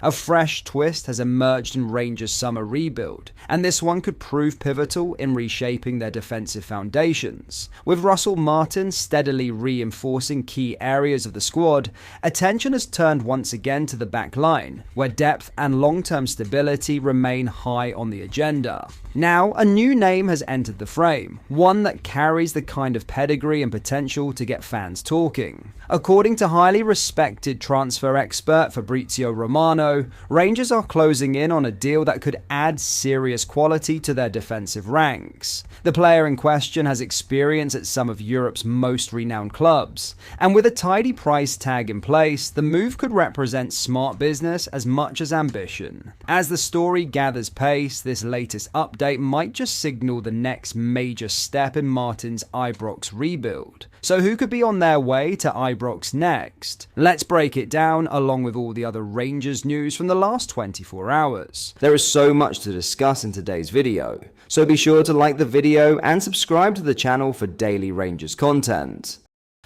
A fresh twist has emerged in Rangers' summer rebuild, and this one could prove pivotal in reshaping their defensive foundations. With Russell Martin steadily reinforcing key areas of the squad, attention has turned once again to the back line, where depth and long-term stability remain high on the agenda. Now, a new name has entered the frame, one that carries the kind of pedigree and potential to get fans talking. According to highly respected transfer expert Fabrizio Romano, Rangers are closing in on a deal that could add serious quality to their defensive ranks. The player in question has experience at some of Europe's most renowned clubs, and with a tidy price tag in place, the move could represent smart business as much as ambition. As the story gathers pace, this latest update might just signal the next major step in Martin's Ibrox rebuild. So who could be on their way to Ibrox next? Let's break it down along with all the other Rangers news from the last 24 hours. There is so much to discuss in today's video, so be sure to like the video and subscribe to the channel for daily Rangers content.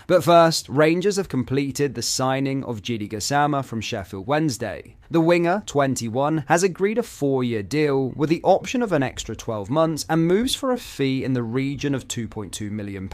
But first, Rangers have completed the signing of Jiddi Gasama from Sheffield Wednesday. The winger, 21, has agreed a 4-year deal with the option of an extra 12 months and moves for a fee in the region of £2.2 million.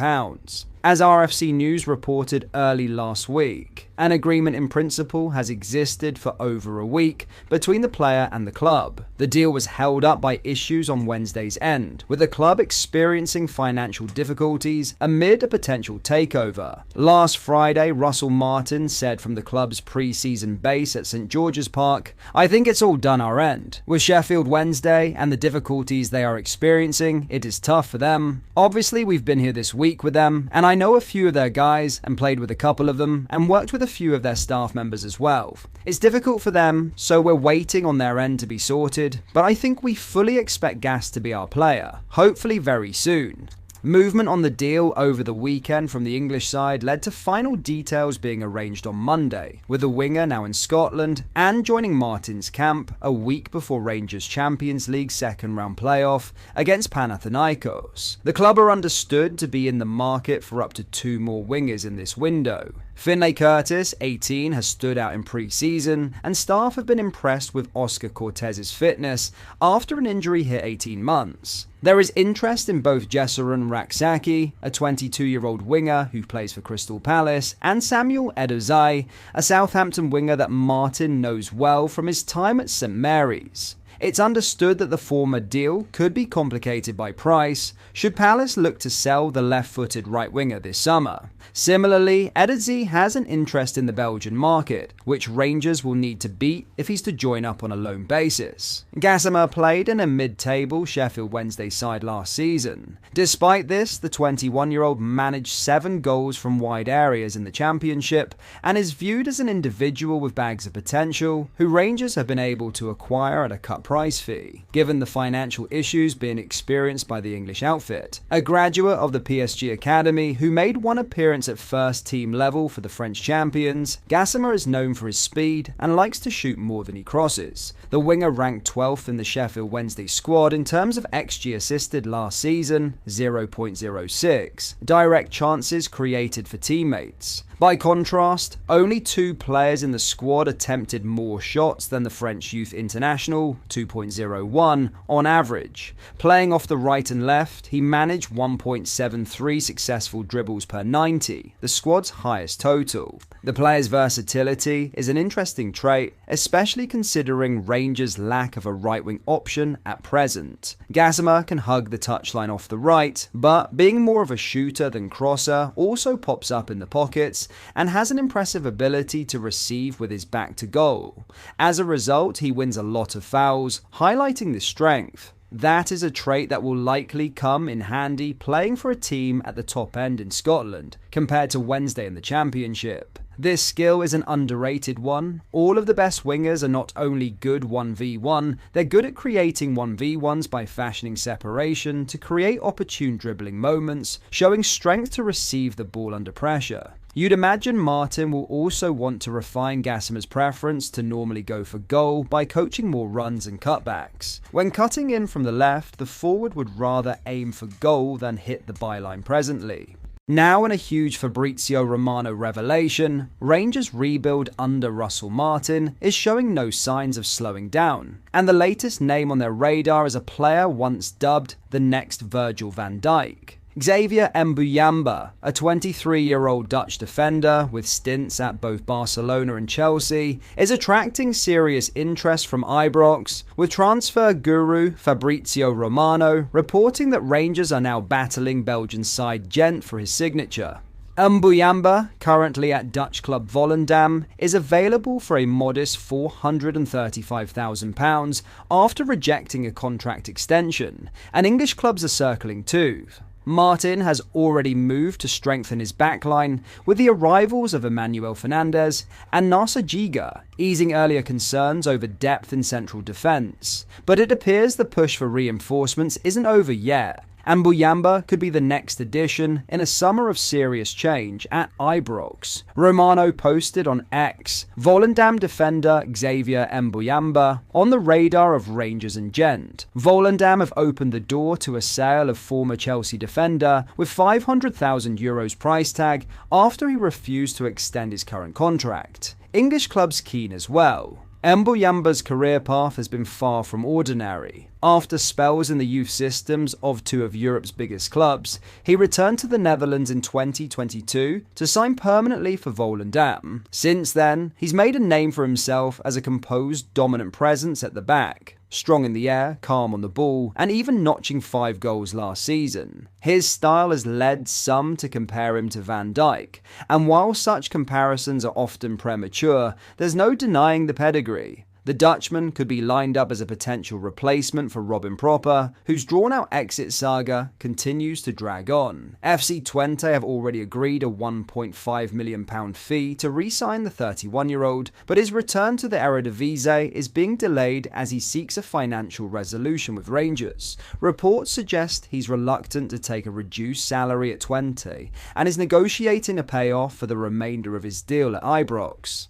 As RFC News reported early last week, an agreement in principle has existed for over a week between the player and the club. The deal was held up by issues on Wednesday's end, with the club experiencing financial difficulties amid a potential takeover. Last Friday, Russell Martin said from the club's pre-season base at St George's Park, "I think it's all done our end. With Sheffield Wednesday and the difficulties they are experiencing, it is tough for them. Obviously, we've been here this week with them, and I know a few of their guys and played with a couple of them and worked with a few of their staff members as well. It's difficult for them, so we're waiting on their end to be sorted, but I think we fully expect Gas to be our player, hopefully very soon." Movement on the deal over the weekend from the English side led to final details being arranged on Monday, with the winger now in Scotland and joining Martin's camp a week before Rangers' Champions League second-round playoff against Panathinaikos. The club are understood to be in the market for up to 2 more wingers in this window. Finlay Curtis, 18, has stood out in pre-season, and staff have been impressed with Oscar Cortez's fitness after an injury hit 18 months. There is interest in both Jessurun Raksaki, a 22-year-old winger who plays for Crystal Palace, and Samuel Edozai, a Southampton winger that Martin knows well from his time at St Mary's. It's understood that the former deal could be complicated by price should Palace look to sell the left-footed right winger this summer. Similarly, Edozai has an interest in the Belgian market, which Rangers will need to beat if he's to join up on a loan basis. Gasama played in a mid-table Sheffield Wednesday side last season. Despite this, the 21-year-old managed 7 goals from wide areas in the Championship and is viewed as an individual with bags of potential who Rangers have been able to acquire at a cut price fee, given the financial issues being experienced by the English outfit. A graduate of the PSG Academy who made one appearance at first team level for the French champions, Gasama is known for his speed and likes to shoot more than he crosses. The winger ranked 12th in the Sheffield Wednesday squad in terms of XG assisted last season, 0.06, direct chances created for teammates. By contrast, only 2 players in the squad attempted more shots than the French youth international, 2.01, on average. Playing off the right and left, he managed 1.73 successful dribbles per 90, the squad's highest total. The player's versatility is an interesting trait, especially considering Rangers' lack of a right-wing option at present. Gasama can hug the touchline off the right, but being more of a shooter than crosser, also pops up in the pockets and has an impressive ability to receive with his back to goal. As a result, he wins a lot of fouls, highlighting this strength. That is a trait that will likely come in handy playing for a team at the top end in Scotland, compared to Wednesday in the Championship. This skill is an underrated one. All of the best wingers are not only good 1v1, they're good at creating 1v1s by fashioning separation to create opportune dribbling moments, showing strength to receive the ball under pressure. You'd imagine Martin will also want to refine Gasama's preference to normally go for goal by coaching more runs and cutbacks. When cutting in from the left, the forward would rather aim for goal than hit the byline presently. Now in a huge Fabrizio Romano revelation, Rangers' rebuild under Russell Martin is showing no signs of slowing down, and the latest name on their radar is a player once dubbed the next Virgil van Dijk. Xavier Mbuyamba, a 23-year-old Dutch defender with stints at both Barcelona and Chelsea, is attracting serious interest from Ibrox, with transfer guru Fabrizio Romano reporting that Rangers are now battling Belgian side Gent for his signature. Mbuyamba, currently at Dutch club Volendam, is available for a modest £435,000 after rejecting a contract extension, and English clubs are circling too. Martin has already moved to strengthen his backline with the arrivals of Emmanuel Fernandez and Nasser Giga, easing earlier concerns over depth in central defence. But it appears the push for reinforcements isn't over yet, and Mbuyamba could be the next addition in a summer of serious change at Ibrox. Romano posted on X, Volendam defender Xavier Mbuyamba on the radar of Rangers and Gent. Volendam have opened the door to a sale of former Chelsea defender with €500,000 price tag after he refused to extend his current contract. English clubs keen as well. Mbuyamba's career path has been far from ordinary. After spells in the youth systems of two of Europe's biggest clubs, he returned to the Netherlands in 2022 to sign permanently for Volendam. Since then, he's made a name for himself as a composed, dominant presence at the back. Strong in the air, calm on the ball, and even notching 5 goals last season. His style has led some to compare him to Van Dijk, and while such comparisons are often premature, there's no denying the pedigree. The Dutchman could be lined up as a potential replacement for Robin Proper, whose drawn-out exit saga continues to drag on. FC Twente have already agreed a £1.5 million fee to re-sign the 31-year-old, but his return to the Eredivisie is being delayed as he seeks a financial resolution with Rangers. Reports suggest he's reluctant to take a reduced salary at Twente and is negotiating a payoff for the remainder of his deal at Ibrox.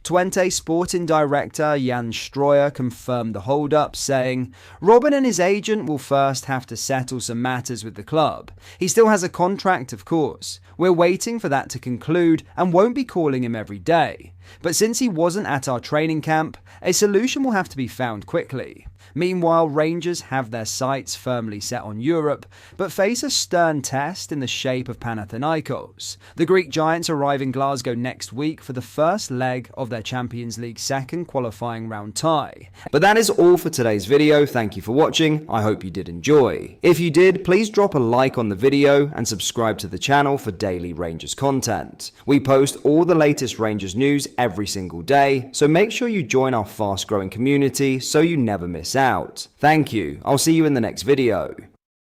Twente sporting director Jan Stroyer confirmed the hold-up, saying, "Robin and his agent will first have to settle some matters with the club. He still has a contract, of course. We're waiting for that to conclude and won't be calling him every day. But since he wasn't at our training camp, a solution will have to be found quickly." Meanwhile, Rangers have their sights firmly set on Europe, but face a stern test in the shape of Panathinaikos. The Greek Giants arrive in Glasgow next week for the first leg of their Champions League second qualifying round tie. But that is all for today's video. Thank you for watching. I hope you did enjoy. If you did, please drop a like on the video and subscribe to the channel for daily Rangers content. We post all the latest Rangers news every single day, so make sure you join our fast growing community so you never miss out. Thank you. I'll see you in the next video.